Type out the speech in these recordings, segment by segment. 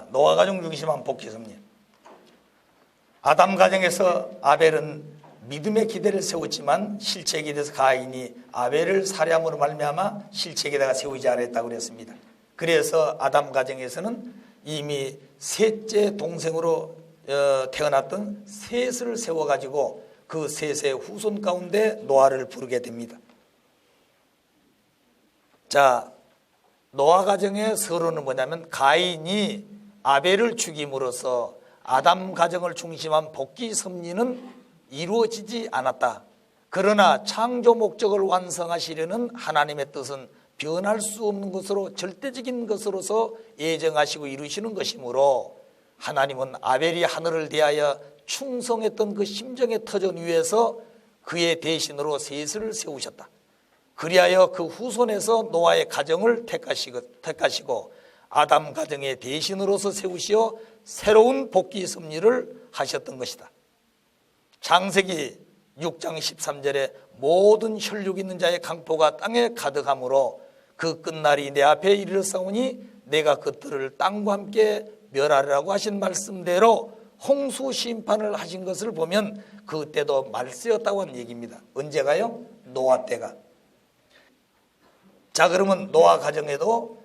노아 가정 중심한 복귀 섭리. 아담 가정에서 아벨은 믿음의 기대를 세웠지만 실체 기대에서 가인이 아벨을 살해함으로 말미암아 실체 기대가 세우지 않았다고 그랬습니다. 그래서 아담 가정에서는 이미 셋째 동생으로 태어났던 셋을 세워가지고 그 셋의 후손 가운데 노아를 부르게 됩니다. 자, 노아 가정의 서론은 뭐냐면 가인이 아벨을 죽임으로써 아담 가정을 중심한 복귀 섭리는 이루어지지 않았다. 그러나 창조 목적을 완성하시려는 하나님의 뜻은 변할 수 없는 것으로 절대적인 것으로서 예정하시고 이루시는 것이므로 하나님은 아벨이 하늘을 대하여 충성했던 그 심정의 터전 위에서 그의 대신으로 셋을 세우셨다. 그리하여 그 후손에서 노아의 가정을 택하시고 아담 가정의 대신으로서 세우시어 새로운 복귀 섭리를 하셨던 것이다. 창세기 6장 13절에 모든 혈육 있는 자의 강포가 땅에 가득하므로 그 끝날이 내 앞에 이르렀사오니 내가 그들을 땅과 함께 멸하리라고 하신 말씀대로 홍수 심판을 하신 것을 보면 그때도 말세였다고 하는 얘기입니다. 언제가요? 노아 때가. 자, 그러면 노아 가정에도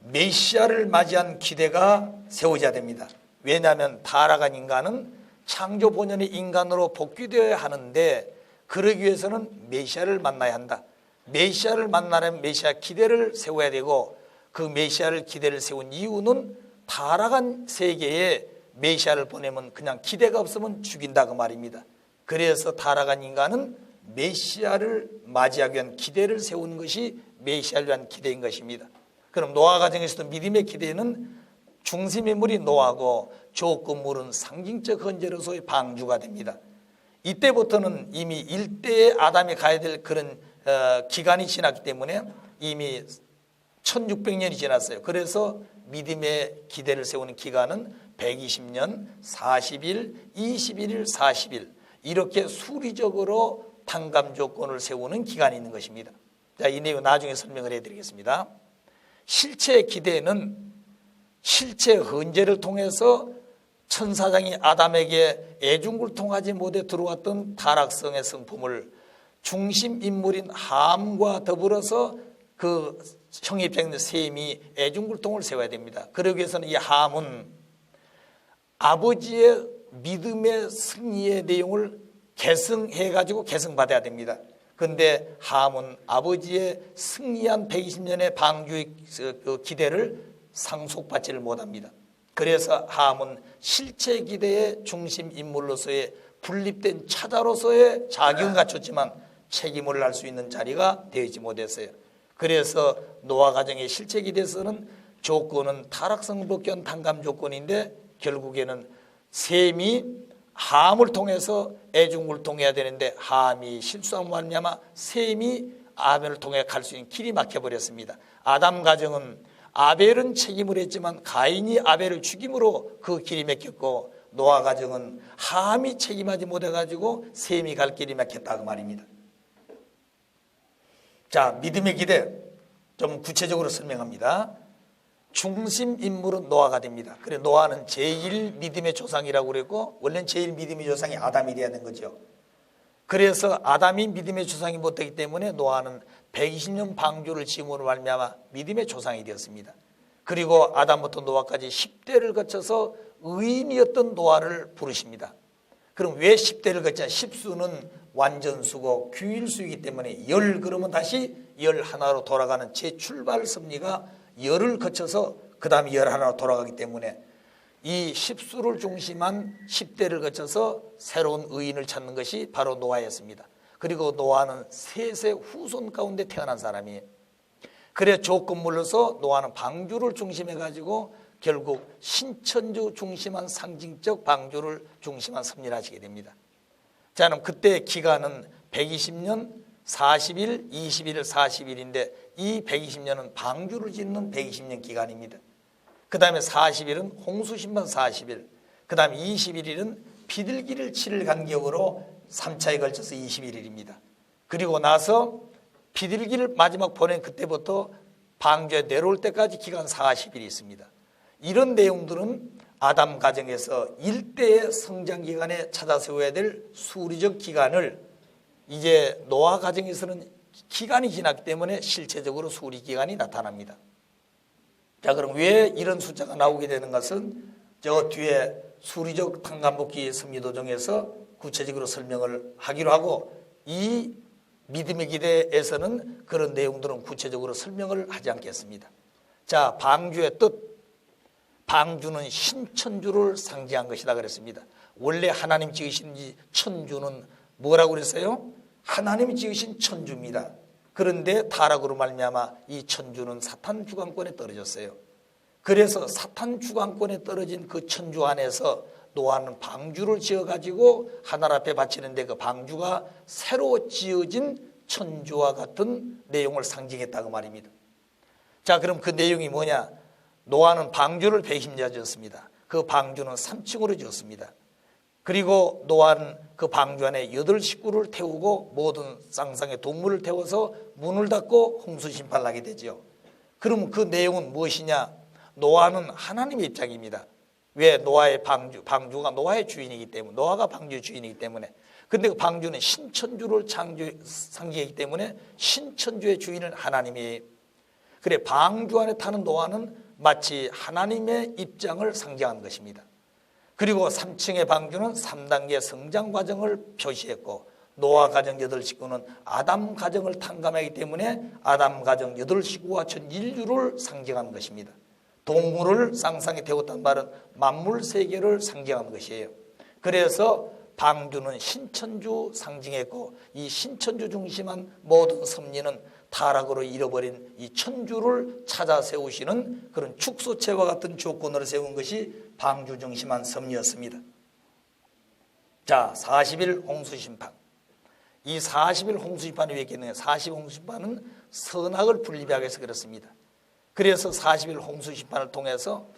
메시아를 맞이한 기대가 세워져야 됩니다. 왜냐하면 타락한 인간은 창조 본연의 인간으로 복귀되어야 하는데 그러기 위해서는 메시아를 만나야 한다. 메시아를 만나려면 메시아 기대를 세워야 되고 그 메시아를 기대를 세운 이유는 타락한 세계에 메시아를 보내면 그냥 기대가 없으면 죽인다 그 말입니다. 그래서 타락한 인간은 메시아를 맞이하기 위한 기대를 세우는 것이 메시아를 위한 기대인 것입니다. 그럼 노아 가정에서도 믿음의 기대는 중심 인물이 노아고 조건물은 상징적 헌재로서의 방주가 됩니다. 이때부터는 이미 일대에 아담이 가야 될 그런 기간이 지났기 때문에 이미 1600년이 지났어요. 그래서 믿음의 기대를 세우는 기간은 120년, 40일, 21일, 40일 이렇게 수리적으로 탕감 조건을 세우는 기간이 있는 것입니다. 자, 이 내용 나중에 설명을 해드리겠습니다. 실체 기대는 실체 헌재를 통해서 천사장이 아담에게 애중굴통하지 못해 들어왔던 타락성의 성품을 중심 인물인 함과 더불어서 그 형입자인 셈이 애중굴통을 세워야 됩니다. 그러기 위해서는 이 함은 아버지의 믿음의 승리의 내용을 계승해가지고 계승받아야 됩니다. 그런데 함은 아버지의 승리한 120년의 방주의 그 기대를 상속받지를 못합니다. 그래서 함은 실체 기대의 중심 인물로서의 분립된 차자로서의 자격은 갖췄지만 책임을 할 수 있는 자리가 되지 못했어요. 그래서 노아 가정의 실체 기대에서는 조건은 타락성 복견 탕감 조건인데 결국에는 셈이 함을 통해서 애중을 통해야 되는데 함이 실수함으로 말미암아 셈이 아벨을 통해 갈 수 있는 길이 막혀버렸습니다. 아담 가정은 아벨은 책임을 했지만 가인이 아벨을 죽임으로 그 길이 막혔고 노아 가정은 함이 책임하지 못해가지고 셈이 갈 길이 막혔다 그 말입니다. 자, 믿음의 기대 좀 구체적으로 설명합니다. 중심 인물은 노아가 됩니다. 그래 노아는 제1 믿음의 조상이라고 그랬고 원래는 제1 믿음의 조상이 아담이 돼야 되는 거죠. 그래서 아담이 믿음의 조상이 못되기 때문에 노아는 120년 방주를 지음으로 말미암아 믿음의 조상이 되었습니다. 그리고 아담부터 노아까지 10대를 거쳐서 의인이었던 노아를 부르십니다. 그럼 왜 10대를 거쳐? 10수는 완전수고 규일수이기 때문에 열 그러면 다시 열 하나로 돌아가는 재출발 섭리가 열을 거쳐서 그 다음에 열 하나로 돌아가기 때문에 이 10수를 중심한 10대를 거쳐서 새로운 의인을 찾는 것이 바로 노아였습니다. 그리고 노아는 셋의 후손 가운데 태어난 사람이에요. 그래 조건물로서 노아는 방주를 중심해 가지고 결국 신천주 중심한 상징적 방주를 중심한 섭리를 하시게 됩니다. 자, 그럼 그때 기간은 120년, 40일, 21일, 40일인데 이 120년은 방주를 짓는 120년 기간입니다. 그 다음에 40일은 홍수심판 40일, 그 다음에 21일은 비둘기를 치를 간격으로 3차에 걸쳐서 21일입니다. 그리고 나서 비둘기를 마지막 보낸 그때부터 방주에 내려올 때까지 기간 40일이 있습니다. 이런 내용들은 아담 가정에서 일대의 성장 기간에 찾아 세워야 될 수리적 기간을 이제 노아 가정에서는 기간이 지났기 때문에 실체적으로 수리 기간이 나타납니다. 자, 그럼 왜 이런 숫자가 나오게 되는 것은 저 뒤에 수리적 탄간복귀 섭리도정에서 구체적으로 설명을 하기로 하고, 이 믿음의 기대에서는 그런 내용들은 구체적으로 설명을 하지 않겠습니다. 자, 방주의 뜻. 방주는 신천주를 상징한 것이다 그랬습니다. 원래 하나님 지으신 이 천주는 뭐라고 그랬어요? 하나님이 지으신 천주입니다. 그런데 타락으로 말미암아 이 천주는 사탄 주관권에 떨어졌어요. 그래서 사탄 주관권에 떨어진 그 천주 안에서 노아는 방주를 지어가지고 하늘 앞에 바치는데, 그 방주가 새로 지어진 천주와 같은 내용을 상징했다고 말입니다. 자, 그럼 그 내용이 뭐냐? 노아는 방주를 배심자 지었습니다. 그 방주는 3층으로 지었습니다. 그리고 노아는 그 방주 안에 8식구를 태우고 모든 쌍쌍의 동물을 태워서 문을 닫고 홍수 심판을 하게 되죠. 그럼 그 내용은 무엇이냐? 노아는 하나님의 입장입니다. 왜? 노아의 방주가 노아의 주인이기 때문에, 노아가 방주의 주인이기 때문에. 근데 그 방주는 신천주를 상징하기 때문에 신천주의 주인은 하나님이에요. 그래, 방주 안에 타는 노아는 마치 하나님의 입장을 상징하는 것입니다. 그리고 3층의 방주는 3단계 성장 과정을 표시했고, 노아 가정 8식구는 아담 가정을 탕감하기 때문에 아담 가정 8식구와 전 인류를 상징하는 것입니다. 동물을 쌍쌍이 태웠단 말은 만물 세계를 상징하는 것이에요. 그래서 방주는 신천주 상징했고, 이 신천주 중심한 모든 섭리는 타락으로 잃어버린 이 천주를 찾아 세우시는 그런 축소체와 같은 조건으로 세운 것이 방주 중심한 섭리였습니다. 자, 40일 홍수심판. 이 40일 홍수심판이 왜 있겠느냐? 40일 홍수심판은 선악을 분리하기 위해서 그렇습니다. 그래서 40일 홍수심판을 통해서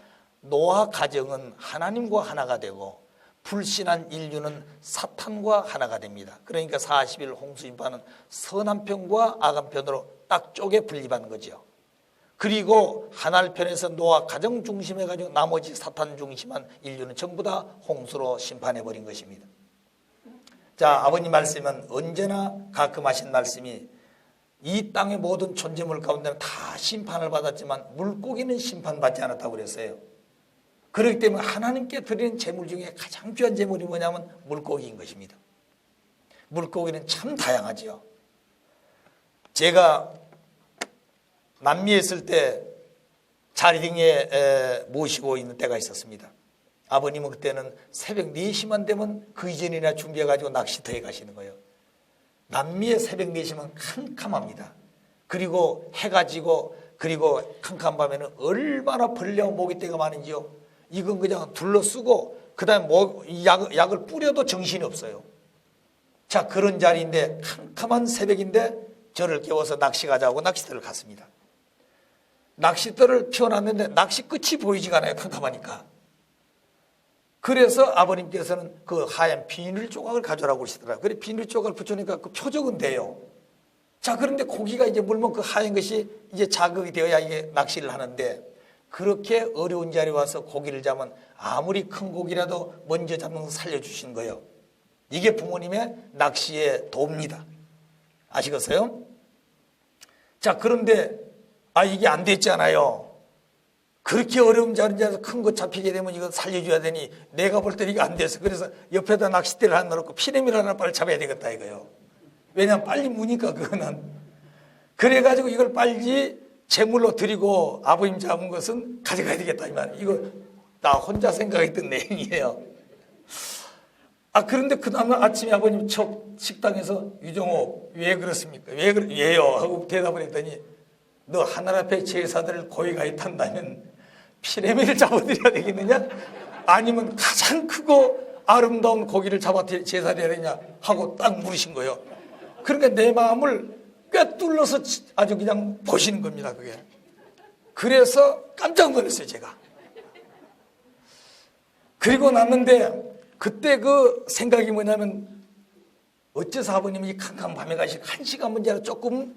노아 가정은 하나님과 하나가 되고 불신한 인류는 사탄과 하나가 됩니다. 그러니까 40일 홍수심판은 선한 편과 악한 편으로 딱 쪼개 분리받는 거죠. 그리고 하늘 편에서 노아 가정 중심해가지고 나머지 사탄 중심한 인류는 전부 다 홍수로 심판해버린 것입니다. 자, 아버님 말씀은 언제나 가끔 하신 말씀이, 이 땅의 모든 존재물 가운데는 다 심판을 받았지만 물고기는 심판받지 않았다고 그랬어요. 그렇기 때문에 하나님께 드리는 제물 중에 가장 귀한 제물이 뭐냐면 물고기인 것입니다. 물고기는 참 다양하죠. 제가 남미에 있을 때 자리등에 모시고 있는 때가 있었습니다. 아버님은 그때는 새벽 4시만 되면 그 이전이나 준비해가지고 낚시터에 가시는 거예요. 남미의 새벽 4시면 캄캄합니다. 그리고 해가 지고, 그리고 캄캄한 밤에는 얼마나 벌레와 모기떼가 많은지요. 이건 그냥 둘러쓰고 그 다음에 약을 뿌려도 정신이 없어요. 자, 그런 자리인데 캄캄한 새벽인데 저를 깨워서 낚시 가자고 낚시터를 갔습니다. 낚시터를 펴놨는데 낚시 끝이 보이지가 않아요. 캄캄하니까. 그래서 아버님께서는 그 하얀 비닐 조각을 가져라고 하시더라고요. 그래, 비닐 조각을 붙여놓으니까 그 표적은 돼요. 자, 그런데 고기가 이제 물면 그 하얀 것이 이제 자극이 되어야 이게 낚시를 하는데, 그렇게 어려운 자리에 와서 고기를 잡으면 아무리 큰 고기라도 먼저 잡는 거 살려주신 거예요. 이게 부모님의 낚시의 도입니다. 아시겠어요? 자, 그런데 이게 안 됐잖아요. 그렇게 어려운 자리에서 큰 거 잡히게 되면 이거 살려줘야 되니 내가 볼 때는 이거 안 돼서, 그래서 옆에다 낚싯대를 하나 넣고 피레미를 하나 빨리 잡아야 되겠다 이거요. 왜냐면 빨리 무니까 그거는. 그래가지고 이걸 빨리 제물로 드리고 아버님 잡은 것은 가져가야 되겠다 이 말. 이거 나 혼자 생각했던 내용이에요. 그런데 그 다음날 아침에 아버님 첫 식당에서 유정호 왜 그렇습니까? 왜요? 하고 대답을 했더니, 너 하늘 앞에 제사들을 고이 가입한다면 피레미를 잡아드려야 되겠느냐? 아니면 가장 크고 아름다운 고기를 잡아 제사드려야 되냐? 하고 딱 물으신 거예요. 그러니까 내 마음을 꿰뚫려서 아주 그냥 보시는 겁니다, 그게. 그래서 깜짝 놀랐어요, 제가. 그리고 났는데 그때 그 생각이 뭐냐면, 어째서 아버님이 캄캄한 밤에 가시고 1시간 문제로 조금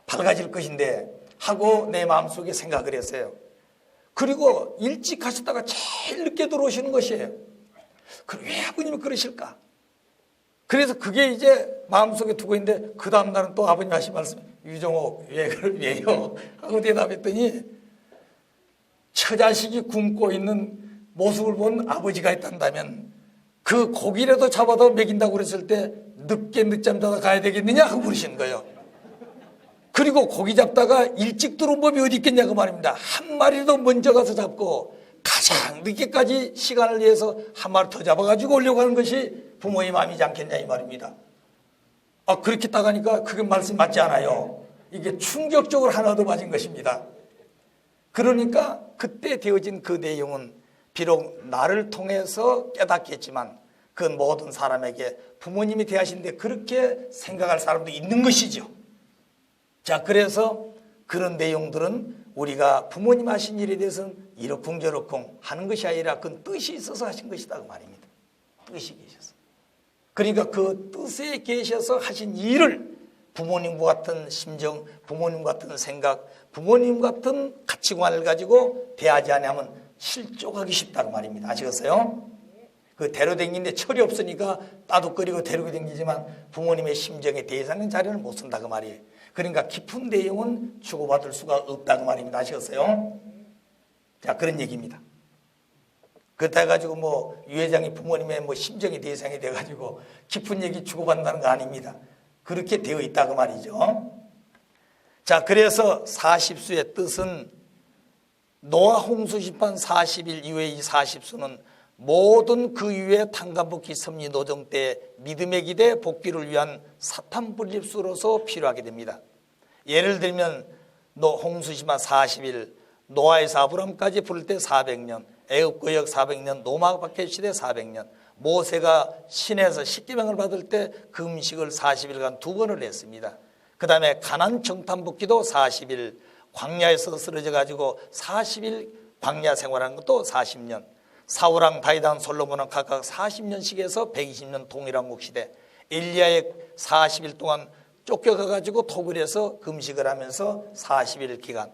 밝아질 것인데 하고 내 마음속에 생각을 했어요. 그리고 일찍 하셨다가 제일 늦게 들어오시는 것이에요. 그럼 왜 아버님이 그러실까? 그래서 그게 이제 마음속에 두고 있는데 그 다음날은 또 아버님 하신 말씀, 유정옥 왜요? 하고 대답했더니 처자식이 굶고 있는 모습을 본 아버지가 있단다면 그 고기라도 잡아다 먹인다고 그랬을 때 늦게 늦잠 자다 가야 되겠느냐 하고 물으신 거예요. 그리고 고기 잡다가 일찍 들어온 법이 어디 있겠냐 그 말입니다. 한 마리도 먼저 가서 잡고 가장 늦게까지 시간을 내서 한 마리 더 잡아가지고 오려고 하는 것이 부모의 마음이지 않겠냐 이 말입니다. 그렇게 따가니까 그게 말씀 맞지 않아요. 이게 충격적으로 하나 더 맞은 것입니다. 그러니까 그때 되어진 그 내용은 비록 나를 통해서 깨닫겠지만 그 모든 사람에게 부모님이 대하시는데 그렇게 생각할 사람도 있는 것이죠. 자, 그래서 그런 내용들은 우리가 부모님 하신 일에 대해서는 이러쿵저러쿵 하는 것이 아니라 그건 뜻이 있어서 하신 것이다 그 말입니다. 뜻이 계셔서. 그러니까 그 뜻에 계셔서 하신 일을 부모님과 같은 심정, 부모님과 같은 생각, 부모님 같은 가치관을 가지고 대하지 않으면 실족하기 쉽다고 말입니다. 아시겠어요? 그 데려다니는데 철이 없으니까 따둑거리고 데리고 다니지만 부모님의 심정에 대해서는 자료를 못 쓴다 그 말이에요. 그러니까 깊은 내용은 주고받을 수가 없다고 말입니다. 아시겠어요? 자, 그런 얘기입니다. 그렇다 해가지고 유 회장이 부모님의 심정의 대상이 돼가지고 깊은 얘기 주고받는다는 거 아닙니다. 그렇게 되어 있다고 말이죠. 자, 그래서 40수의 뜻은 노아 홍수 심판 40일 이후에 이 40수는 모든 그 이후에 탄감복귀 섭리 노정 때 믿음의 기대 복귀를 위한 사탄 분립수로서 필요하게 됩니다. 예를 들면 홍수 심판 40일, 노아에서 아브람까지 부를 때 400년, 애굽거역 400년, 노마박해 시대 400년, 모세가 신에서 십계명을 받을 때 그 음식을 40일간 2번을 했습니다. 그 다음에 가나안 정탐복기도 40일, 광야에서 쓰러져 가지고 40일 광야 생활하는 것도 40년, 사울왕 다윗왕 솔로몬은 각각 40년씩 해서 120년 동일왕국 시대, 엘리야의 40일 동안 쫓겨가 가지고 토굴에서 금식을 하면서 40일 기간,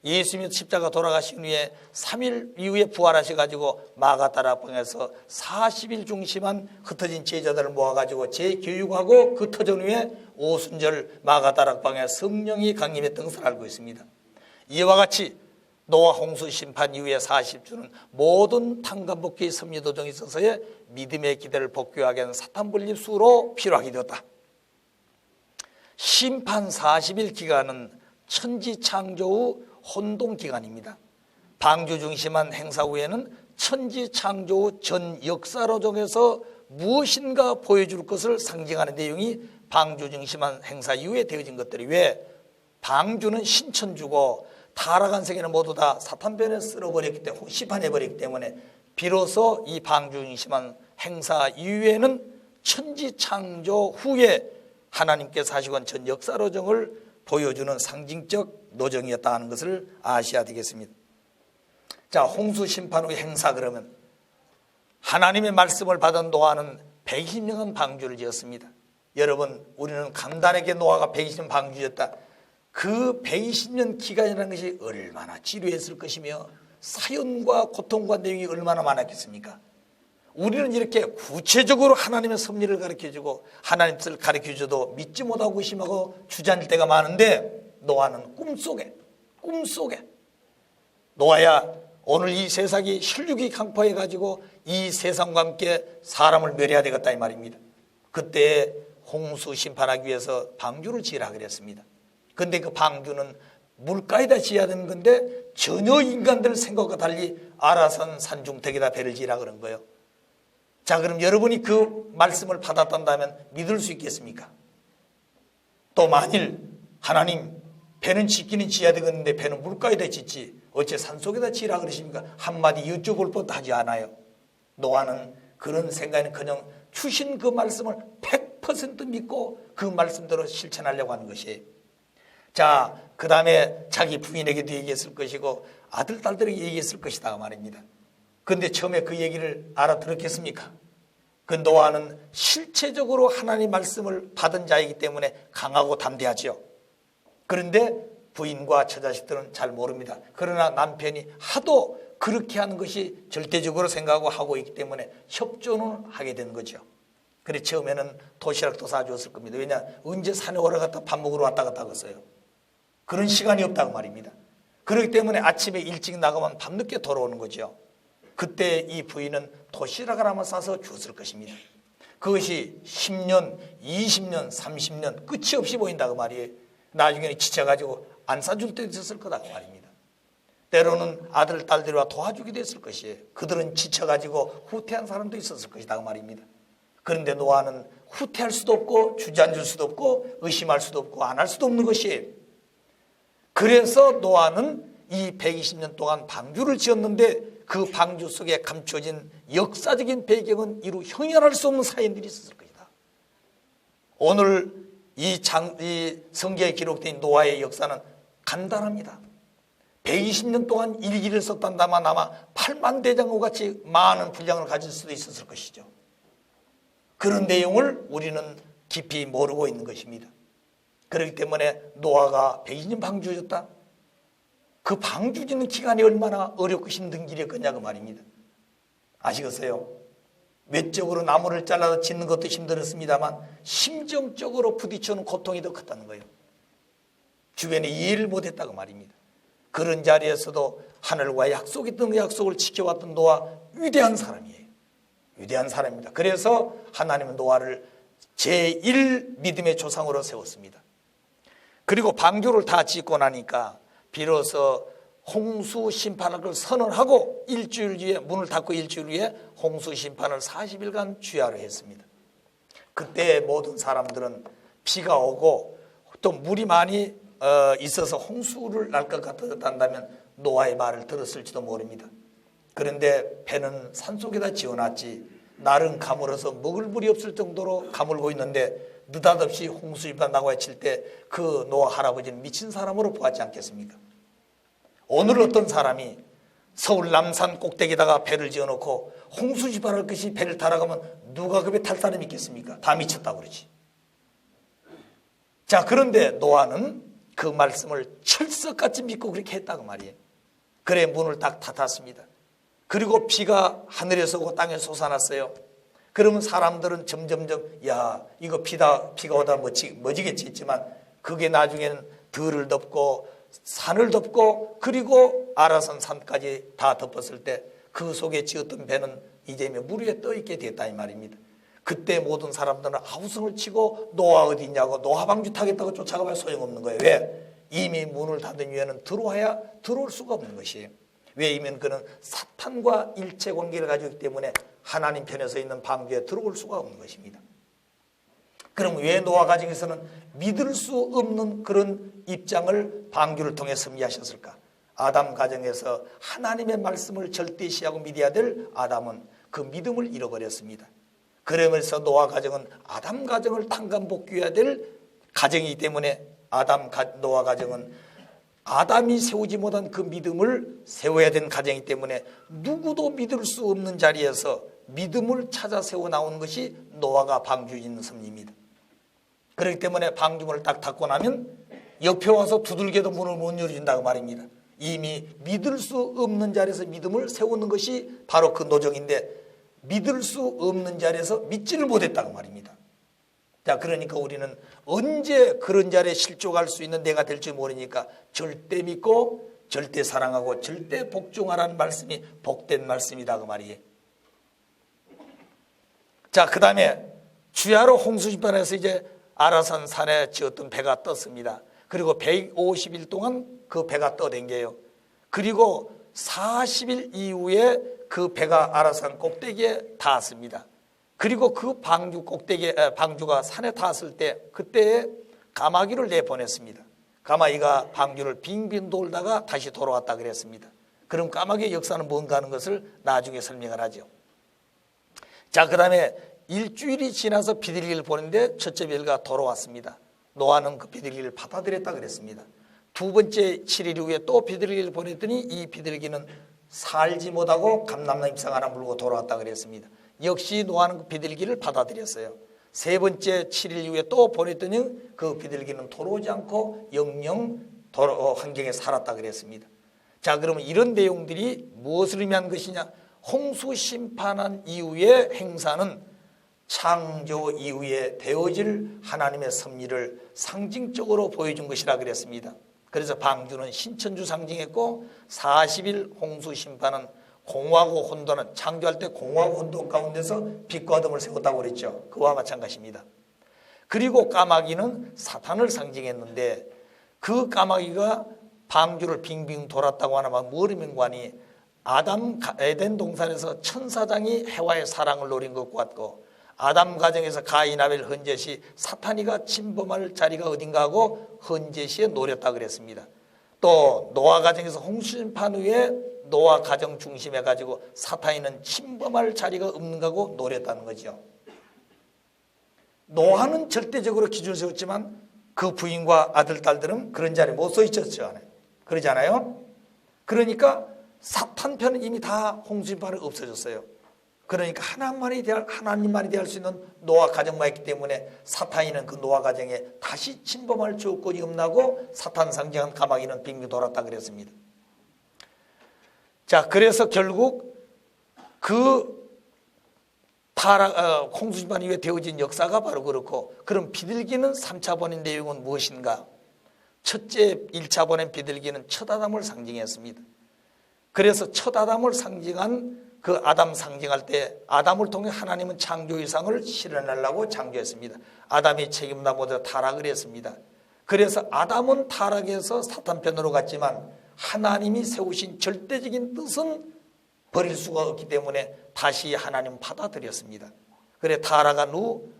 예수님이 십자가 돌아가신 후에 3일 이후에 부활하셔 가지고 마가다락방에서 40일 중심한 흩어진 제자들을 모아가지고 재교육하고 흩어진 후에 오순절 마가다락방에 성령이 강림했던 것을 알고 있습니다. 이와 같이 노아 홍수 심판 이후에 40주는 모든 탄감복귀 섭리도정에 있어서의 믿음의 기대를 복귀하게 하는 사탄분립수로 필요하게 되었다. 심판 40일 기간은 천지창조 후 혼동기간입니다. 방주 중심한 행사 후에는 천지창조 후 전 역사로정에서 무엇인가 보여줄 것을 상징하는 내용이 방주 중심한 행사 이후에 되어진 것들이, 왜? 방주는 신천주고 타락한 세계는 모두 다 사탄변에 쓸어버렸기 때문에, 시판해버렸기 때문에 비로소 이 방주 중심한 행사 이후에는 천지창조 후에 하나님께서 하시고 전 역사로정을 보여주는 상징적 노정이었다 하는 것을 아셔야 되겠습니다. 자, 홍수 심판 후 행사, 그러면 하나님의 말씀을 받은 노아는 120년간 방주를 지었습니다. 여러분, 우리는 간단하게 노아가 120년 방주였다. 그 120년 기간이라는 것이 얼마나 지루했을 것이며 사연과 고통과 내용이 얼마나 많았겠습니까? 우리는 이렇게 구체적으로 하나님의 섭리를 가르쳐주고 하나님 뜻을 가르쳐줘도 믿지 못하고 의심하고 주저앉을 때가 많은데, 노아는 꿈속에 노아야, 오늘 이 세상이 혈육이 강포해가지고 이 세상과 함께 사람을 멸해야 되겠다 이 말입니다. 그때 홍수 심판하기 위해서 방주를 지으라 그랬습니다. 그런데 그 방주는 물가에다 지어야 되는 건데 전혀 인간들 생각과 달리 아라산 산중턱에다 배를 지으라 그런 거예요. 자, 그럼 여러분이 그 말씀을 받았단다면 믿을 수 있겠습니까? 또 만일 하나님, 배는 짓기는 지어야 되겠는데 배는 물가에다 짓지 어째 산속에다 지으라 그러십니까? 한마디 여쭤볼 것도 하지 않아요. 노아는 그런 생각에는 그냥 주신 그 말씀을 100% 믿고 그 말씀대로 실천하려고 하는 것이에요. 자, 그 다음에 자기 부인에게도 얘기했을 것이고 아들, 딸들에게 얘기했을 것이다 말입니다. 그런데 처음에 그 얘기를 알아들었겠습니까? 그 노아는 실체적으로 하나님 말씀을 받은 자이기 때문에 강하고 담대하죠. 그런데 부인과 처자식들은 잘 모릅니다. 그러나 남편이 하도 그렇게 하는 것이 절대적으로 생각하고 하고 있기 때문에 협조는 하게 된 거죠. 그래 처음에는 도시락도 사주었을 겁니다. 왜냐 언제 산에 올라갔다 밥 먹으러 왔다 갔다 하겠어요. 그런 시간이 없다고 말입니다. 그렇기 때문에 아침에 일찍 나가면 밤늦게 돌아오는 거죠. 그때 이 부인은 도시락을 한번 싸서 주었을 것입니다. 그것이 10년, 20년, 30년 끝이 없이 보인다고 말이에요. 나중에는 지쳐가지고 안 사줄 때도 있었을 거다고 말입니다. 때로는 아들, 딸들과 도와주기도 했을 것이에요. 그들은 지쳐가지고 후퇴한 사람도 있었을 것이다 말입니다. 그런데 노아는 후퇴할 수도 없고 주저앉을 수도 없고 의심할 수도 없고 안 할 수도 없는 것이에요. 그래서 노아는 이 120년 동안 방주를 지었는데 그 방주 속에 감춰진 역사적인 배경은 이루 형연할 수 없는 사연들이 있었을 것이다. 오늘 이 성경에 기록된 노아의 역사는 간단합니다. 120년 동안 일기를 썼단다만 아마 8만 대장과 같이 많은 분량을 가질 수도 있었을 것이죠. 그런 내용을 우리는 깊이 모르고 있는 것입니다. 그렇기 때문에 노아가 120년 방주였다. 그 방주 짓는 기간이 얼마나 어렵고 힘든 길이었겠냐고 말입니다. 아시겠어요? 외적으로 나무를 잘라서 짓는 것도 힘들었습니다만 심정적으로 부딪혀는 고통이 더 컸다는 거예요. 주변에 이해를 못했다고 말입니다. 그런 자리에서도 하늘과 약속했던 약속을 지켜왔던 노아 위대한 사람이에요. 위대한 사람입니다. 그래서 하나님은 노아를 제1 믿음의 조상으로 세웠습니다. 그리고 방주를 다 짓고 나니까 비로소 홍수 심판을 선언하고 일주일 뒤에 문을 닫고 일주일 후에 홍수 심판을 40일간 주야로 했습니다. 그때 모든 사람들은 비가 오고 또 물이 많이 있어서 홍수를 날 것 같았다면 노아의 말을 들었을지도 모릅니다. 그런데 배는 산속에다 지어놨지 날은 가물어서 먹을 물이 없을 정도로 가물고 있는데 느닷없이 홍수가 나고 해칠 때 그 노아 할아버지는 미친 사람으로 보았지 않겠습니까? 오늘 어떤 사람이 서울 남산 꼭대기에다가 배를 지어놓고 홍수 심판할 것이 배를 타러가면 누가 그 배 탈 사람이 있겠습니까? 다 미쳤다고 그러지. 자, 그런데 노아는 그 말씀을 철석같이 믿고 그렇게 했다고 말이에요. 그래 문을 딱 닫았습니다. 그리고 비가 하늘에서 오고 땅에 솟아났어요. 그러면 사람들은 점점점 야 이거 비가 오다 멋지겠지 했지만 그게 나중에는 들을 덮고 산을 덮고 그리고 아라산 산까지 다 덮었을 때 그 속에 지었던 배는 이제 물 위에 떠 있게 됐다 이 말입니다. 그때 모든 사람들은 아우성을 치고 노아 어디 있냐고 노아 방주 타겠다고 쫓아가면 소용없는 거예요. 왜? 이미 문을 닫은 이유는 들어와야 들어올 수가 없는 것이에요. 왜냐하면 그는 사탄과 일체 관계를 가지고 있기 때문에 하나님 편에 서 있는 방주에 들어올 수가 없는 것입니다. 그럼 왜 노아 가정에서는 믿을 수 없는 그런 입장을 방주를 통해 승리하셨을까? 아담 가정에서 하나님의 말씀을 절대시하고 믿어야 될 아담은 그 믿음을 잃어버렸습니다. 그러면서 노아 가정은 아담 가정을 탕감복귀해야 될 가정이기 때문에 노아 가정은 아담이 세우지 못한 그 믿음을 세워야 되는 가정이기 때문에 누구도 믿을 수 없는 자리에서 믿음을 찾아 세워 나오는 것이 노아가 방주 짓는 섭리입니다. 그렇기 때문에 방주문을 딱 닫고 나면 옆에 와서 두들겨도 문을 못 열어준다고 말입니다. 이미 믿을 수 없는 자리에서 믿음을 세우는 것이 바로 그 노정인데 믿을 수 없는 자리에서 믿지를 못했다고 말입니다. 자, 그러니까 우리는 언제 그런 자리에 실족할 수 있는 내가 될지 모르니까 절대 믿고 절대 사랑하고 절대 복종하라는 말씀이 복된 말씀이다 그 말이에요. 자, 그 다음에 주야로 홍수 심판에서 이제 아라산 산에 지었던 배가 떴습니다. 그리고 150일 동안 그 배가 떠댕겨요. 그리고 40일 이후에 그 배가 아라산 꼭대기에 닿았습니다. 그리고 그 방주가 산에 닿았을 때 그때 까마귀를 내보냈습니다. 까마귀가 방주를 빙빙 돌다가 다시 돌아왔다 그랬습니다. 그럼 까마귀의 역사는 뭔가 하는 것을 나중에 설명을 하죠. 자, 그 다음에 일주일이 지나서 비둘기를 보는데 첫째 비둘기가 돌아왔습니다. 노아는 그 비둘기를 받아들였다 그랬습니다. 두 번째 7일 후에 또 비둘기를 보냈더니 이 비둘기는 살지 못하고 감람나무 잎상 하나 물고 돌아왔다 그랬습니다. 역시 노아는 그 비둘기를 받아들였어요. 세 번째 7일 후에 또 보냈더니 그 비둘기는 돌아오지 않고 영영 환경에 살았다 그랬습니다. 자, 그러면 이런 내용들이 무엇을 의미한 것이냐? 홍수 심판한 이후의 행사는 창조 이후에 되어질 하나님의 섭리를 상징적으로 보여준 것이라 그랬습니다. 그래서 방주는 신천주 상징했고 40일 홍수 심판은 공하고 혼돈은 창조할 때 공하고 혼돈 가운데서 빛과 어둠을 세웠다고 그랬죠. 그와 마찬가지입니다. 그리고 까마귀는 사탄을 상징했는데 그 까마귀가 방주를 빙빙 돌았다고 하나만 뭘 의미하니 아담 에덴 동산에서 천사장이 해와의 사랑을 노린 것과 같고 아담 가정에서 가인 아벨 헌제시 사탄이가 침범할 자리가 어딘가 하고 헌제시에 노렸다 그랬습니다. 또 노아 가정에서 홍수심판 후에 노아 가정 중심해 가지고 사탄이는 침범할 자리가 없는가 하고 노렸다는 거죠. 노아는 절대적으로 기준을 세웠지만 그 부인과 아들 딸들은 그런 자리에 못 서 있었죠. 그러지 않아요? 그러니까 사탄 편은 이미 다 홍수심판은 없어졌어요. 그러니까 하나님만이 대할 수 있는 노아 가정만 있기 때문에 사탄이는 그 노아 가정에 다시 침범할 조건이 없나고 사탄 상징한 까마귀는 빙빙 돌았다 그랬습니다. 자, 그래서 결국 그 홍수심판 이후에 되어진 역사가 바로 그렇고, 그럼 비둘기는 3차 번의 내용은 무엇인가? 첫째 1차 번의 비둘기는 첫 아담을 상징했습니다. 그래서 첫 아담을 상징한 그 아담 상징할 때 아담을 통해 하나님은 창조 이상을 실현하려고 창조했습니다. 아담이 책임다 모두 타락을 했습니다. 그래서 아담은 타락해서 사탄 편으로 갔지만 하나님이 세우신 절대적인 뜻은 버릴 수가 없기 때문에 다시 하나님 받아들였습니다. 그래 타락한 후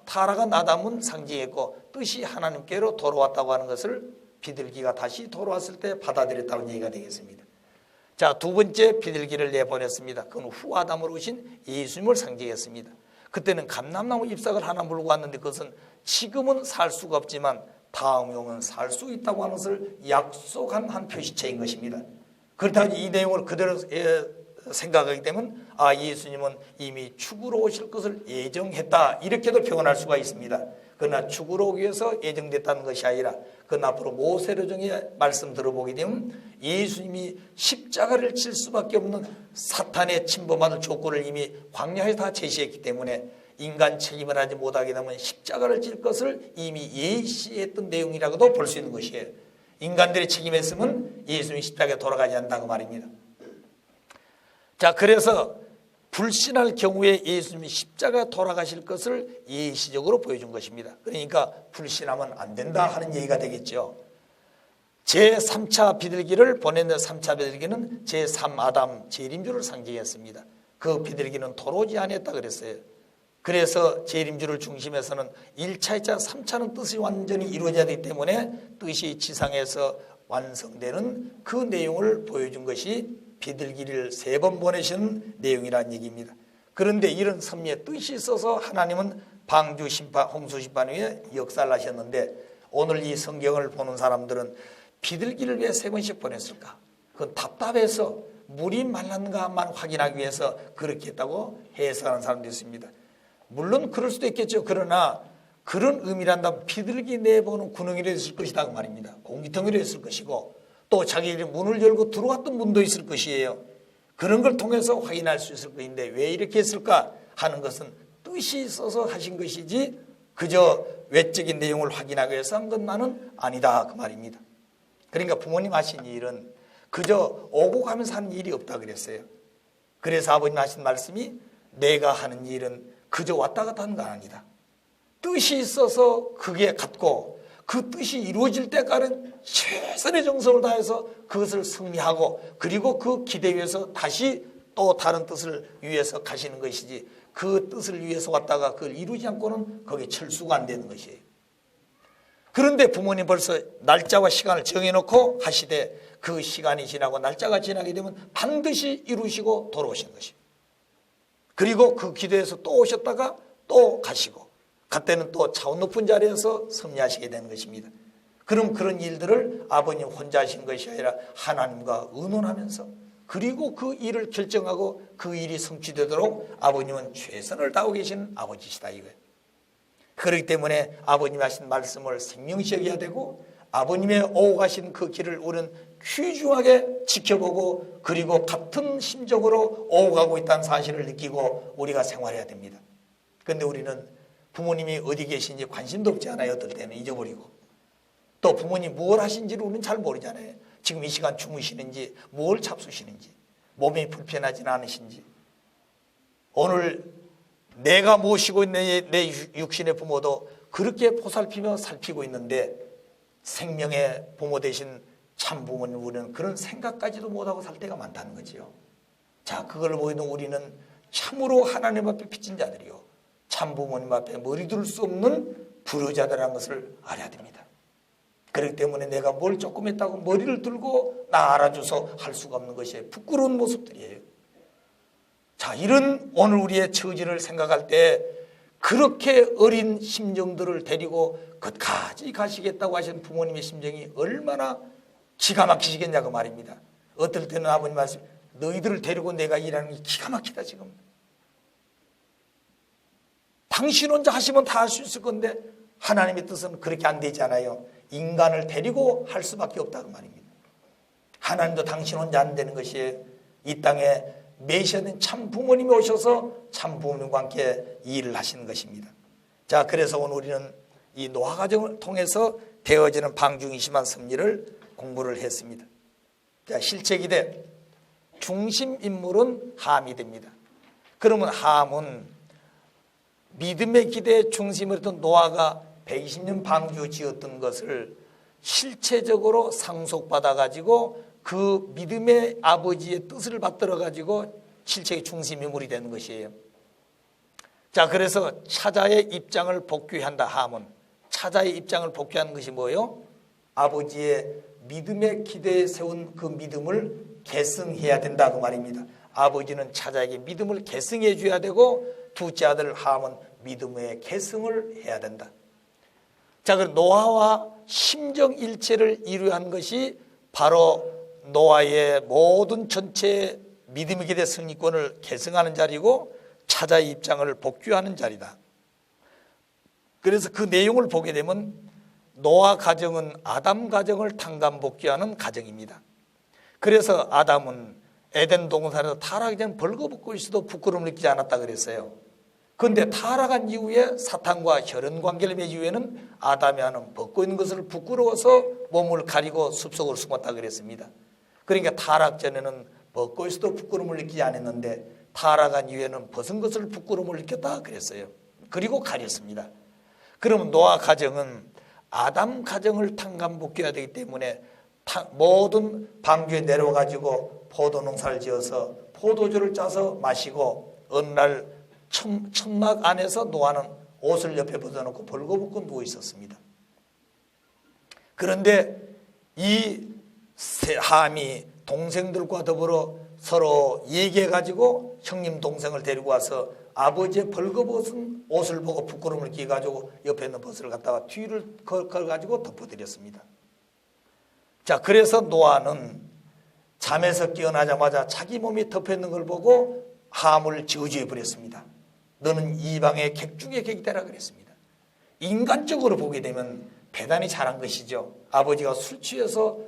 타락한 아담은 상징했고 뜻이 하나님께로 돌아왔다고 하는 것을 비둘기가 다시 돌아왔을 때 받아들였다는 얘기가 되겠습니다. 자, 두 번째 비둘기를 내보냈습니다. 그건 후 아담으로 오신 예수님을 상징했습니다. 그때는 감람나무 잎사귀를 하나 물고 왔는데 그것은 지금은 살 수가 없지만 다음 용은 살 수 있다고 하는 것을 약속한 한 표시체인 것입니다. 그렇다고 이 내용을 그대로 생각하게 되면 예수님은 이미 죽으러 오실 것을 예정했다 이렇게도 표현할 수가 있습니다. 그러나 죽으러 오기 위해서 예정됐다는 것이 아니라 그건 앞으로 모세로정의 말씀 들어보게 되면 예수님이 십자가를 칠 수밖에 없는 사탄의 침범받을 조건을 이미 광야에 다 제시했기 때문에 인간 책임을 하지 못하게 되면 십자가를 칠 것을 이미 예시했던 내용이라고도 볼 수 있는 것이에요. 인간들이 책임했으면 예수님이 십자가에 돌아가지 않는다고 말입니다. 자, 그래서 불신할 경우에 예수님이 십자가에 돌아가실 것을 예시적으로 보여준 것입니다. 그러니까 불신하면 안 된다 하는 얘기가 되겠죠. 제3차 비둘기를 보냈는 3차 비둘기는 제3아담 재림주를 상징했습니다. 그 비둘기는 돌아오지 않았다 그랬어요. 그래서 재림주를 중심해서는 1차, 2차, 3차는 뜻이 완전히 이루어져야 되기 때문에 뜻이 지상에서 완성되는 그 내용을 보여준 것이 비둘기를 3번 보내신 내용이라는 얘기입니다. 그런데 이런 섭리의 뜻이 있어서 하나님은 방주 심판, 홍수 심판 후에 역사를 하셨는데 오늘 이 성경을 보는 사람들은 비둘기를 왜 3번씩 보냈을까? 그건 답답해서 물이 말랐는가만 확인하기 위해서 그렇게 했다고 해석하는 사람도 있습니다. 물론 그럴 수도 있겠죠. 그러나 그런 의미란다면 비둘기 내보는 구멍이라도 있을 것이다 그 말입니다. 공기통이라도 있을 것이고 또 자기들이 문을 열고 들어왔던 문도 있을 것이에요. 그런 걸 통해서 확인할 수 있을 것인데 왜 이렇게 했을까 하는 것은 뜻이 있어서 하신 것이지 그저 외적인 내용을 확인하기 위해서 한 것만은 아니다 그 말입니다. 그러니까 부모님 하신 일은 그저 오고 가면서 하는 일이 없다 그랬어요. 그래서 아버님 하신 말씀이 내가 하는 일은 그저 왔다 갔다 하는 건 아니다. 뜻이 있어서 그게 같고 그 뜻이 이루어질 때까지는 최선의 정성을 다해서 그것을 승리하고 그리고 그 기대 위해서 다시 또 다른 뜻을 위해서 가시는 것이지 그 뜻을 위해서 왔다가 그걸 이루지 않고는 거기에 철수가 안 되는 것이에요. 그런데 부모님 벌써 날짜와 시간을 정해놓고 하시되 그 시간이 지나고 날짜가 지나게 되면 반드시 이루시고 돌아오신 것입니다. 그리고 그 기대에서 또 오셨다가 또 가시고 그때는 또 차원 높은 자리에서 승리하시게 되는 것입니다. 그럼 그런 일들을 아버님 혼자 하신 것이 아니라 하나님과 의논하면서 그리고 그 일을 결정하고 그 일이 성취되도록 아버님은 최선을 다하고 계시는 아버지시다 이거예요. 그렇기 때문에 아버님 하신 말씀을 생명시 여겨야 되고 아버님의 오고 가신 그 길을 우리는 귀중하게 지켜보고 그리고 같은 심정으로 오고 가고 있다는 사실을 느끼고 우리가 생활해야 됩니다. 그런데 우리는 부모님이 어디 계신지 관심도 없지 않아요. 어떨 때는 잊어버리고. 또 부모님 무엇 하신지를 우리는 잘 모르잖아요. 지금 이 시간 주무시는지 뭘 잡수시는지 몸이 불편하진 않으신지 오늘 내가 모시고 있는 내 육신의 부모도 그렇게 보살피며 살피고 있는데 생명의 부모 되신 참 부모님 우리는 그런 생각까지도 못하고 살 때가 많다는 거지요. 자, 그걸 보이는 우리는 참으로 하나님 앞에 빚진 자들이요 참 부모님 앞에 머리 둘 수 없는 불효자들이라는 것을 알아야 됩니다. 그렇기 때문에 내가 뭘 조금 했다고 머리를 들고 나 알아줘서 할 수가 없는 것이 부끄러운 모습들이에요. 자, 이런 오늘 우리의 처지를 생각할 때 그렇게 어린 심정들을 데리고 끝까지 가시겠다고 하신 부모님의 심정이 얼마나 기가 막히시겠냐고 말입니다. 어떨 때는 아버님 말씀 너희들을 데리고 내가 일하는 게 기가 막히다 지금. 당신 혼자 하시면 다 할 수 있을 건데 하나님의 뜻은 그렇게 안 되잖아요. 인간을 데리고 할 수밖에 없다고 말입니다. 하나님도 당신 혼자 안 되는 것이 이 땅에 메시아는 참 부모님이 오셔서 참 부모님과 함께 일을 하시는 것입니다. 자, 그래서 오늘 우리는 이 노아 가정을 통해서 되어지는 방중이심한 섭리를 공부를 했습니다. 자, 실제기대 중심 인물은 함이 됩니다. 그러면 함은 믿음의 기대의 중심이었던 노아가 120년 방주 지었던 것을 실체적으로 상속받아 가지고 그 믿음의 아버지의 뜻을 받들어 가지고 실체의 중심 인물이 되는 것이에요. 자, 그래서 차자의 입장을 복귀한다. 함은 차자의 입장을 복귀하는 것이 뭐예요? 아버지의 믿음의 기대에 세운 그 믿음을 계승해야 된다고 말입니다. 아버지는 차자에게 믿음을 계승해 줘야 되고 둘째 아들 함은 믿음의 계승을 해야 된다. 자, 그럼 노아와 심정일체를 이루한 것이 바로 노아의 모든 전체 믿음의 기대 승리권을 계승하는 자리고 차자의 입장을 복귀하는 자리다. 그래서 그 내용을 보게 되면 노아 가정은 아담 가정을 탕감복귀하는 가정입니다. 그래서 아담은 에덴 동산에서 타락하기 전 벌거벗고 있어도 부끄러움을 느끼지 않았다 그랬어요. 그런데 타락한 이후에 사탄과 혈연 관계를 맺은 이후에는 아담이 하는 벗고 있는 것을 부끄러워서 몸을 가리고 숲속으로 숨었다 그랬습니다. 그러니까 타락 전에는 벗고 있어도 부끄러움을 느끼지 않았는데 타락한 이후에는 벗은 것을 부끄러움을 느꼈다 그랬어요. 그리고 가렸습니다. 그러면 노아 가정은 아담 가정을 탕감복귀해야 되기 때문에 모든 방주에 내려와가지고 포도 농사를 지어서 포도주를 짜서 마시고 어느 날 천막 안에서 노아는 옷을 옆에 벗어놓고 벌거벗고 누워 있었습니다. 그런데 이 함이 동생들과 더불어 서로 얘기해가지고 형님 동생을 데리고 와서 아버지의 벌거벗은 옷을 보고 부끄러움을 느껴가지고 옆에 있는 벗을 갖다가 뒤를 걸가지고 덮어드렸습니다. 자, 그래서 노아는 잠에서 깨어나자마자 자기 몸이 덮여있는 걸 보고 함을 저주해 버렸습니다. 너는 이방의 객 중에 객이다 그랬습니다. 인간적으로 보게 되면 대단히 잘한 것이죠. 아버지가 술 취해서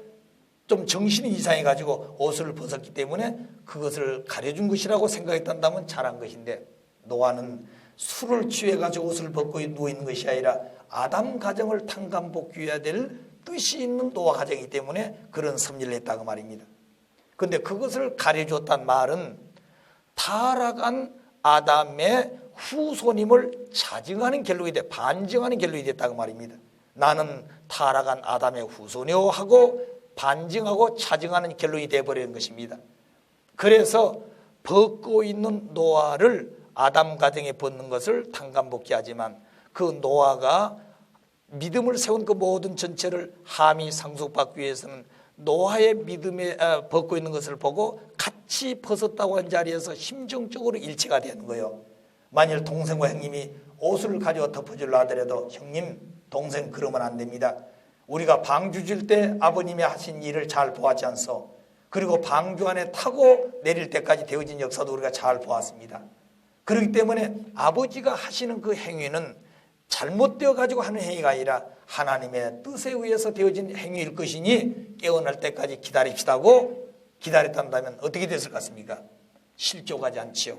좀 정신이 이상해가지고 옷을 벗었기 때문에 그것을 가려준 것이라고 생각했단다면 잘한 것인데 노아는 술을 취해가지고 옷을 벗고 누워있는 것이 아니라 아담 가정을 탕감복귀해야 될 뜻이 있는 노아 가정이기 때문에 그런 섭리를 했다고 말입니다. 그런데 그것을 가려줬단 말은 타락한 아담의 후손임을 자증하는 결론이 돼 반증하는 결론이 됐다고 말입니다. 나는 타락한 아담의 후손이요 하고 반증하고 차증하는 결론이 되어버리는 것입니다. 그래서 벗고 있는 노아를 아담 가정에 벗는 것을 탕감복귀하지만 그 노아가 믿음을 세운 그 모든 전체를 함이 상속받기 위해서는 노아의 믿음에 벗고 있는 것을 보고 같이 벗었다고 한 자리에서 심정적으로 일치가 되는 거예요. 만일 동생과 형님이 옷을 가지고 덮어주려 하더라도 형님 동생 그러면 안 됩니다. 우리가 방주 질 때 아버님이 하신 일을 잘 보았지 않소. 그리고 방주 안에 타고 내릴 때까지 되어진 역사도 우리가 잘 보았습니다. 그렇기 때문에 아버지가 하시는 그 행위는 잘못되어 가지고 하는 행위가 아니라 하나님의 뜻에 의해서 되어진 행위일 것이니 깨어날 때까지 기다립시다고 기다렸단다면 어떻게 됐을 것 같습니까? 실족하지 않지요.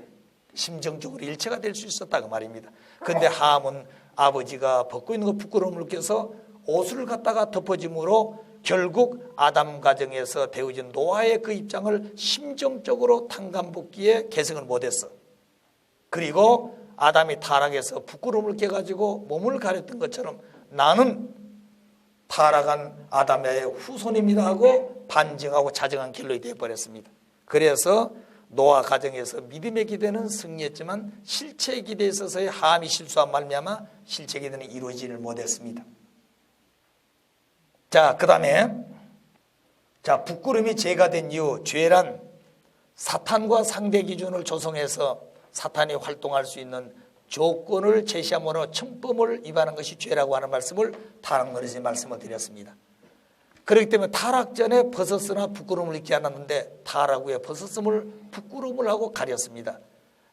심정적으로 일체가 될 수 있었다 그 말입니다. 그런데 함은 아버지가 벗고 있는 것 부끄러움을 느껴서 옷을 갖다가 덮어짐으로 결국 아담 가정에서 되어진 노아의 그 입장을 심정적으로 탕감복기에 개성을 못했어. 그리고 아담이 타락해서 부끄러움을 깨가지고 몸을 가렸던 것처럼 나는 타락한 아담의 후손입니다 하고 반증하고 자정한 결론이 되어버렸습니다. 그래서 노아 가정에서 믿음의 기대는 승리했지만 실체의 기대에 있어서의 함이 실수한 말미암아 실체 기대는 이루어지를 못했습니다. 자, 그 다음에 부끄러움이 죄가 된 이유, 죄란 사탄과 상대 기준을 조성해서 사탄이 활동할 수 있는 조건을 제시함으로 천범을 위반한 것이 죄라고 하는 말씀을 타락노릇에 말씀을 드렸습니다. 그렇기 때문에 타락 전에 벗었으나 부끄러움을 잊지 않았는데 타락 후에 벗었음을 부끄러움을 하고 가렸습니다.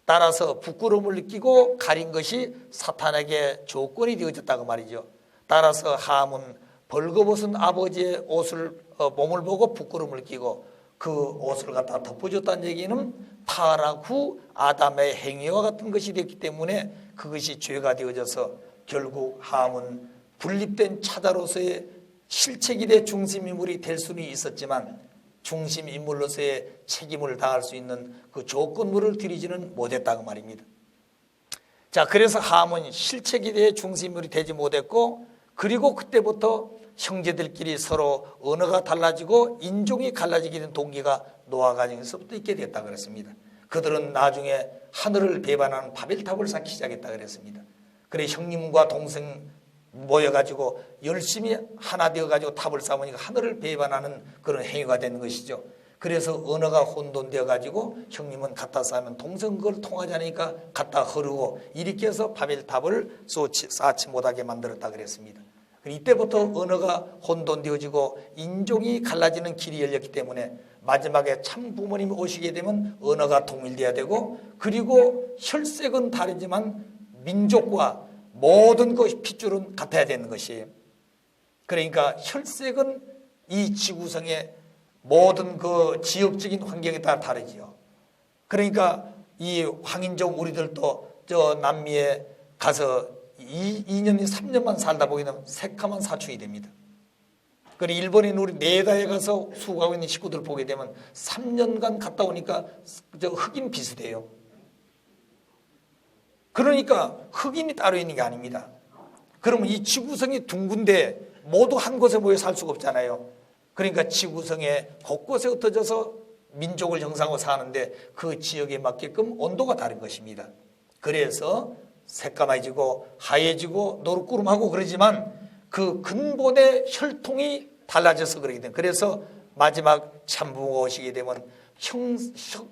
따라서 부끄러움을 느끼고 가린 것이 사탄에게 조건이 되어졌다고 말이죠. 따라서 함은 벌거벗은 아버지의 옷을 몸을 보고 부끄러움을 느끼고 그 옷을 갖다 덮어줬다는 얘기는 타락 후 아담의 행위와 같은 것이 됐기 때문에 그것이 죄가 되어져서 결국 함은 분립된 차자로서의 실체기대 중심인물이 될 수는 있었지만 중심인물로서의 책임을 다할 수 있는 그 조건물을 들이지는 못했다고 말입니다. 자, 그래서 함은 실체기대의 중심인물이 되지 못했고 그리고 그때부터 형제들끼리 서로 언어가 달라지고 인종이 갈라지게 된 동기가 노아 가정에서부터 있게 됐다 그랬습니다. 그들은 나중에 하늘을 배반하는 바벨탑을 쌓기 시작했다 그랬습니다. 그래 형님과 동생 모여가지고 열심히 하나 되어가지고 탑을 쌓으니까 하늘을 배반하는 그런 행위가 되는 것이죠. 그래서 언어가 혼돈되어가지고 형님은 갖다 쌓으면 동생 그걸 통하지 않으니까 갖다 흐르고 이렇게 해서 바벨탑을 쌓지 못하게 만들었다 그랬습니다. 이때부터 언어가 혼돈되어지고 인종이 갈라지는 길이 열렸기 때문에 마지막에 참 부모님이 오시게 되면 언어가 통일돼야 되고 그리고 혈색은 다르지만 민족과 모든 것이 핏줄은 같아야 되는 것이에요. 그러니까 혈색은 이 지구상의 모든 그 지역적인 환경에 따라 다르지요. 그러니까 이 황인종 우리들도 저 남미에 가서 2년, 3년만 살다 보게 되면 새카만 사춘이 됩니다. 그리고 일본인 우리 네다에 가서 수고하고 있는 식구들 보게 되면 3년간 갔다 오니까 저 흑인 비슷해요. 그러니까 흑인이 따로 있는 게 아닙니다. 그러면 이 지구성이 둥근데 모두 한 곳에 모여 살 수가 없잖아요. 그러니까 지구성에 곳곳에 흩어져서 민족을 형성하고 사는데 그 지역에 맞게끔 온도가 다른 것입니다. 그래서 새까매지고 하얘지고 노릇구름하고 그러지만 그 근본의 혈통이 달라져서 그러게 됩니다. 그래서 마지막 참부모가 오시게 되면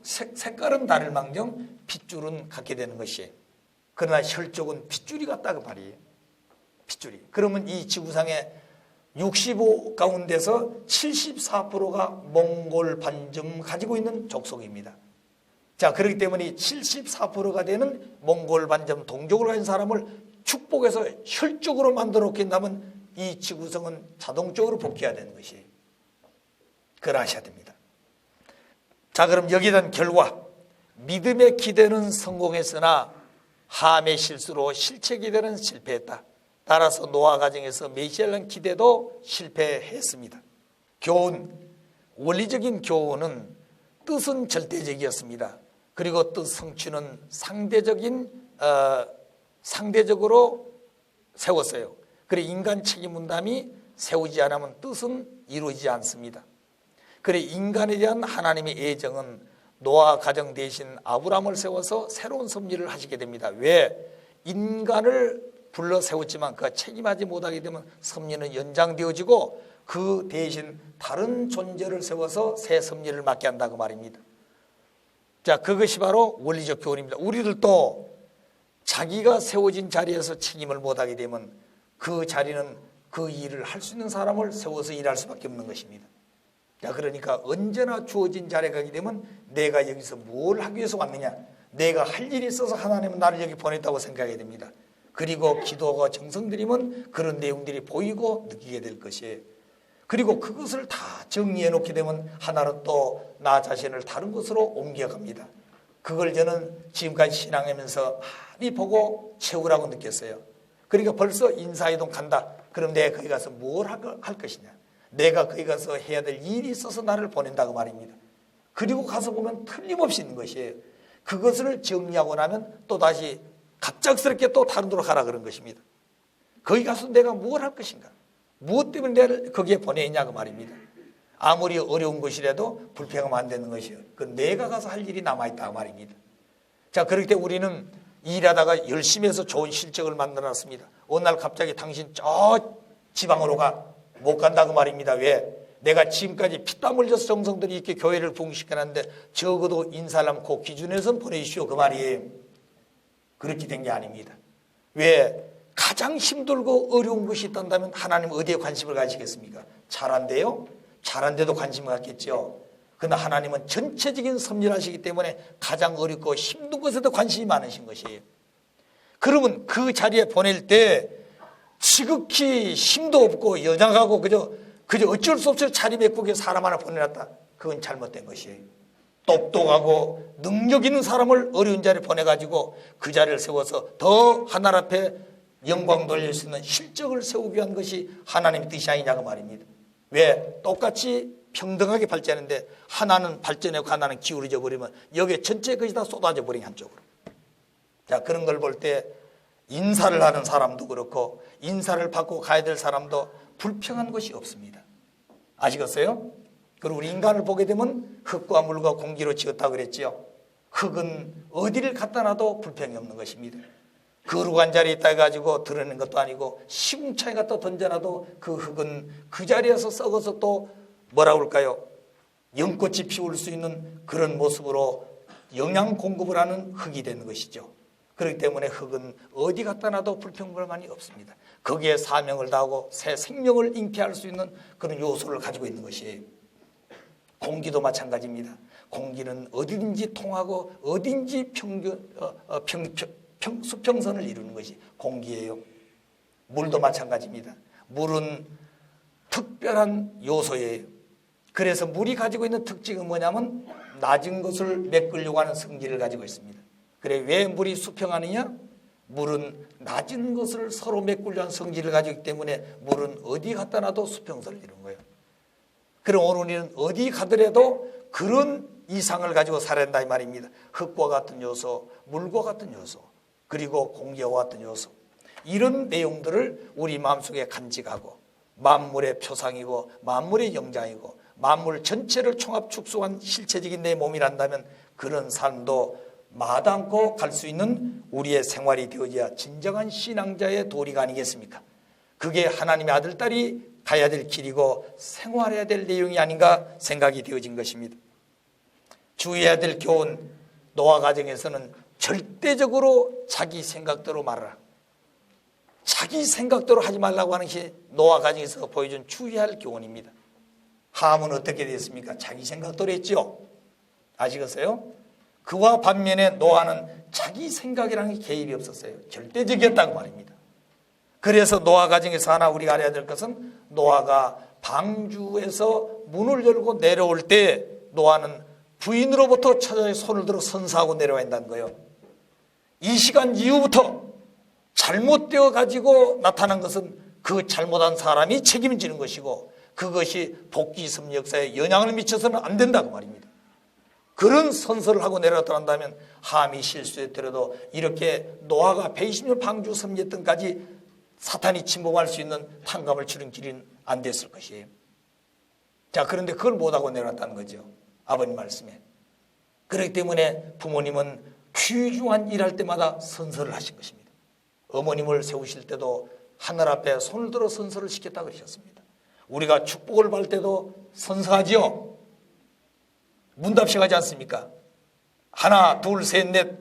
색깔은 다를 망정 핏줄은 같게 되는 것이에요. 그러나 혈족은 핏줄이 같다 그 말이에요. 핏줄이. 그러면 이 지구상에 65 가운데서 74%가 몽골 반점 가지고 있는 족속입니다. 자, 그렇기 때문에 74%가 되는 몽골 반점 동족을 가진 사람을 축복해서 혈족으로 만들어 놓긴다면 이 지구성은 자동적으로 복귀해야 되는 것이에요. 그걸 아셔야 됩니다. 자, 그럼 여기에 대한 결과, 믿음의 기대는 성공했으나 함의 실수로 실체 기대는 실패했다. 따라서 노아 가정에서 메시아라는 기대도 실패했습니다. 교훈, 원리적인 교훈은 뜻은 절대적이었습니다. 그리고 뜻 성취는 상대적으로 세웠어요. 그래 인간 책임 분담이 세우지 않으면 뜻은 이루어지지 않습니다. 그래 인간에 대한 하나님의 애정은 노아 가정 대신 아브라함을 세워서 새로운 섭리를 하시게 됩니다. 왜? 인간을 불러 세웠지만 그가 책임하지 못하게 되면 섭리는 연장되어지고 그 대신 다른 존재를 세워서 새 섭리를 맡게 한다고 말입니다. 자, 그것이 바로 원리적 교훈입니다. 우리들도 자기가 세워진 자리에서 책임을 못하게 되면 그 자리는 그 일을 할 수 있는 사람을 세워서 일할 수밖에 없는 것입니다. 자, 그러니까 언제나 주어진 자리에 가게 되면 내가 여기서 뭘 하기 위해서 왔느냐, 내가 할 일이 있어서 하나님은 나를 여기 보냈다고 생각해야 됩니다. 그리고 기도가 정성들이면 그런 내용들이 보이고 느끼게 될 것이에요. 그리고 그것을 다 정리해 놓게 되면 하나는 또 나 자신을 다른 것으로 옮겨갑니다. 그걸 저는 지금까지 신앙하면서 많이 보고 채우라고 느꼈어요. 그러니까 벌써 인사이동 간다. 그럼 내가 거기 가서 뭘 할 것이냐. 내가 거기 가서 해야 될 일이 있어서 나를 보낸다고 말입니다. 그리고 가서 보면 틀림없이 있는 것이에요. 그것을 정리하고 나면 또다시 갑작스럽게 또 다른 데로 가라 그런 것입니다. 거기 가서 내가 뭘 할 것인가. 무엇 때문에 내가 거기에 보내냐고 말입니다. 아무리 어려운 것이라도 불평하면 안 되는 것이에요. 그 내가 가서 할 일이 남아있다고 말입니다. 자, 그럴 때 우리는 일하다가 열심히 해서 좋은 실적을 만들어놨습니다. 어느 날 갑자기 당신 저 지방으로 못 간다고 말입니다. 왜? 내가 지금까지 피땀 흘려서 정성들이 이렇게 교회를 부흥시켜놨는데 적어도 인사를 하면 그 기준에서는 보내주시오 그 말이에요. 그렇게 된 게 아닙니다. 왜? 가장 힘들고 어려운 것이 있다면 하나님 어디에 관심을 가지시겠습니까? 잘한대요? 잘한데도 관심을 갖겠죠. 그러나 하나님은 전체적인 섭리하시기 때문에 가장 어렵고 힘든 것에도 관심이 많으신 것이에요. 그러면 그 자리에 보낼 때 지극히 힘도 없고 연약하고 그저 어쩔 수 없이 자리 메꾸게 사람 하나 보내놨다. 그건 잘못된 것이에요. 똑똑하고 능력 있는 사람을 어려운 자리에 보내가지고 그 자리를 세워서 더 하나님 앞에 영광 돌릴 수 있는 실적을 세우기 위한 것이 하나님의 뜻이 아니냐고 말입니다. 왜? 똑같이 평등하게 발전하는데 하나는 발전하고 하나는 기울어져 버리면 여기에 전체 것이 다 쏟아져 버린 한쪽으로. 자, 그런 걸 볼 때 인사를 하는 사람도 그렇고 인사를 받고 가야 될 사람도 불평한 것이 없습니다. 아시겠어요? 그리고 우리 인간을 보게 되면 흙과 물과 공기로 지었다고 그랬지요. 흙은 어디를 갖다 놔도 불평이 없는 것입니다. 거룩한 자리에 있다 해가지고 드러내는 것도 아니고 시궁창에 갖다 던져놔도 그 흙은 그 자리에서 썩어서 또 뭐라 그럴까요? 연꽃이 피울 수 있는 그런 모습으로 영양 공급을 하는 흙이 되는 것이죠. 그렇기 때문에 흙은 어디 갖다 놔도 불평불만이 없습니다. 거기에 사명을 다하고 새 생명을 잉태할 수 있는 그런 요소를 가지고 있는 것이에요. 공기도 마찬가지입니다. 공기는 어디든지 통하고 어딘지 수평선을 이루는 것이 공기예요. 물도 마찬가지입니다. 물은 특별한 요소예요. 그래서 물이 가지고 있는 특징은 뭐냐면 낮은 것을 메꾸려고 하는 성질을 가지고 있습니다. 그래, 왜 물이 수평하느냐? 물은 낮은 것을 서로 메꾸려 하는 성질을 가지고 있기 때문에 물은 어디 갖다 놔도 수평선을 이루는 거예요. 그럼 오늘 우리는 어디 가더라도 그런 이상을 가지고 살아야 한다 이 말입니다. 흙과 같은 요소, 물과 같은 요소, 그리고 공기와 같은 요소, 이런 내용들을 우리 마음속에 간직하고 만물의 표상이고 만물의 영장이고 만물 전체를 총합 축소한 실체적인 내 몸이란다면 그런 삶도 마다않고 갈 수 있는 우리의 생활이 되어져야 진정한 신앙자의 도리가 아니겠습니까? 그게 하나님의 아들, 딸이 가야 될 길이고 생활해야 될 내용이 아닌가 생각이 되어진 것입니다. 주의해야 될 교훈, 노아 가정에서는 절대적으로 자기 생각대로 말하라. 자기 생각대로 하지 말라고 하는 것이 노아 가정에서 보여준 주의할 교훈입니다. 함은 어떻게 되었습니까? 자기 생각대로 했죠. 아시겠어요? 그와 반면에 노아는 자기 생각이라는 게 개입이 없었어요. 절대적이었다고 말입니다. 그래서 노아 가정에서 하나 우리가 알아야 될 것은 노아가 방주에서 문을 열고 내려올 때 노아는 부인으로부터 처자의 손을 들어 선사하고 내려와야 한다는 거예요. 이 시간 이후부터 잘못되어 가지고 나타난 것은 그 잘못한 사람이 책임을 지는 것이고 그것이 복귀섬 역사에 영향을 미쳐서는 안 된다고 말입니다. 그런 선서를 하고 내려왔다면 함이 실수했더라도 이렇게 노아가 120년 방주 섬겼던 까지 사탄이 침범할 수 있는 탕감을 치른 길은 안 됐을 것이에요. 자, 그런데 그걸 못하고 내려왔다는 거죠. 아버님 말씀에. 그렇기 때문에 부모님은 귀중한 일할 때마다 선서를 하신 것입니다. 어머님을 세우실 때도 하늘 앞에 손을 들어 선서를 시켰다고 그러셨습니다. 우리가 축복을 받을 때도 선서하지요. 문답식 하지 않습니까? 하나, 둘, 셋, 넷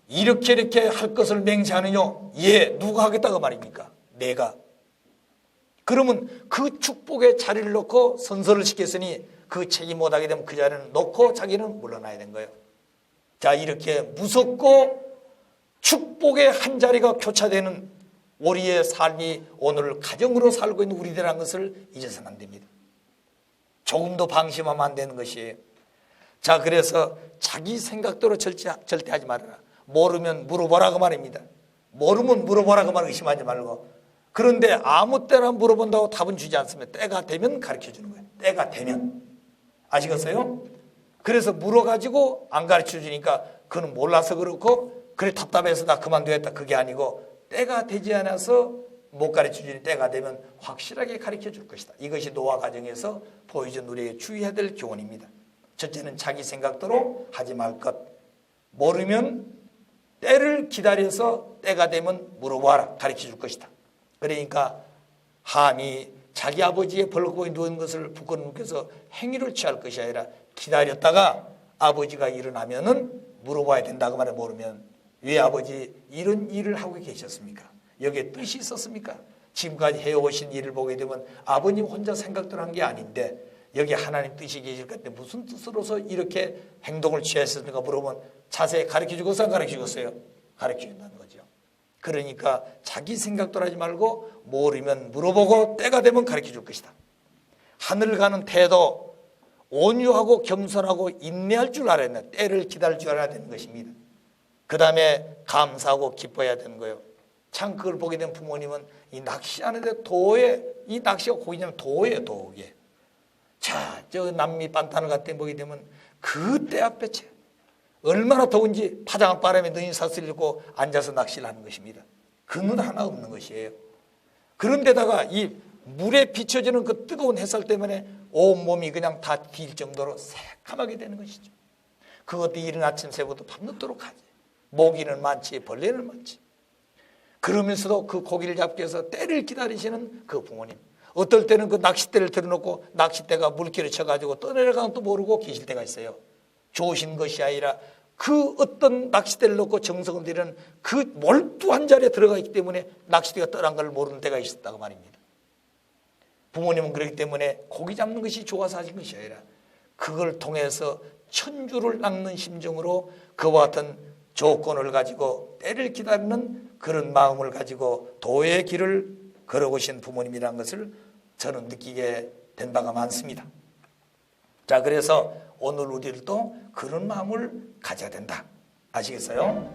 이렇게 할 것을 맹세하느뇨? 예, 누가 하겠다고 말입니까? 내가. 그러면 그 축복의 자리를 놓고 선서를 시켰으니 그 책임 못하게 되면 그 자리를 놓고 자기는 물러나야 된 거예요. 자, 이렇게 무섭고 축복의 한 자리가 교차되는 우리의 삶이 오늘 가정으로 살고 있는 우리들이라는 것을 잊어서는 안 됩니다. 조금도 방심하면 안 되는 것이에요. 자, 그래서 자기 생각대로 절대 하지 말아라. 모르면 물어보라고 말입니다. 모르면 물어보라고 말 의심하지 말고. 그런데 아무 때나 물어본다고 답은 주지 않습니다. 때가 되면 가르쳐 주는 거예요. 때가 되면. 아시겠어요? 그래서 물어가지고 안 가르쳐 주니까 그는 몰라서 그렇고 그래 답답해서 나 그만두겠다 그게 아니고 때가 되지 않아서 못 가르쳐 주니 때가 되면 확실하게 가르쳐 줄 것이다. 이것이 노아 가정에서 보여준 우리에게 주의해야 될 교훈입니다. 첫째는 자기 생각대로 하지 말 것. 모르면 때를 기다려서 때가 되면 물어봐라. 가르쳐 줄 것이다. 그러니까 함이 자기 아버지의 벌거에 누운 것을 부끄러워서 행위를 취할 것이 아니라 기다렸다가 아버지가 일어나면은 물어봐야 된다고 말해. 모르면 왜 아버지 이런 일을 하고 계셨습니까? 여기에 뜻이 있었습니까? 지금까지 해오신 일을 보게 되면 아버님 혼자 생각대로 한 게 아닌데 여기 하나님 뜻이 계실 것 같은데 무슨 뜻으로서 이렇게 행동을 취하셨습니까? 물어보면 자세히 가르쳐주고서 안 가르쳐주겠어요? 가르쳐준다는 거죠. 그러니까 자기 생각대로 하지 말고 모르면 물어보고 때가 되면 가르쳐줄 것이다. 하늘 가는 태도 온유하고 겸손하고 인내할 줄 알아야 된다. 때를 기다릴 줄 알아야 되는 것입니다. 그 다음에 감사하고 기뻐해야 되는 거예요. 참 그걸 보게 된 부모님은 이 낚시하는데 도에 이 낚시가 고기냐면 도예요. 도에. 자, 저 남미 반탄을 갖다 보게 되면 그 때 앞에 얼마나 더운지 파장한 바람에 눈이 사슬리고 앉아서 낚시를 하는 것입니다. 그는 하나 없는 것이에요. 그런데다가 이 물에 비춰지는 그 뜨거운 햇살 때문에 온몸이 그냥 다 딜 정도로 새까맣게 되는 것이죠. 그것도 이른 아침 새부터 밤늦도록 하지. 모기는 많지 벌레는 많지. 그러면서도 그 고기를 잡기 위해서 때를 기다리시는 그 부모님. 어떨 때는 그 낚싯대를 들어놓고 낚싯대가 물기를 쳐가지고 떠내려가는 것도 모르고 계실 때가 있어요. 좋으신 것이 아니라 그 어떤 낚싯대를 놓고 정성을 들이는 그 몰두한 자리에 들어가 있기 때문에 낚싯대가 떠난 걸 모르는 때가 있었다고 말입니다. 부모님은 그렇기 때문에 고기 잡는 것이 좋아서 하신 것이 아니라 그걸 통해서 천주를 낚는 심정으로 그와 같은 조건을 가지고 때를 기다리는 그런 마음을 가지고 도의 길을 걸어오신 부모님이라는 것을 저는 느끼게 된 바가 많습니다. 자, 그래서 오늘 우리들도 그런 마음을 가져야 된다. 아시겠어요?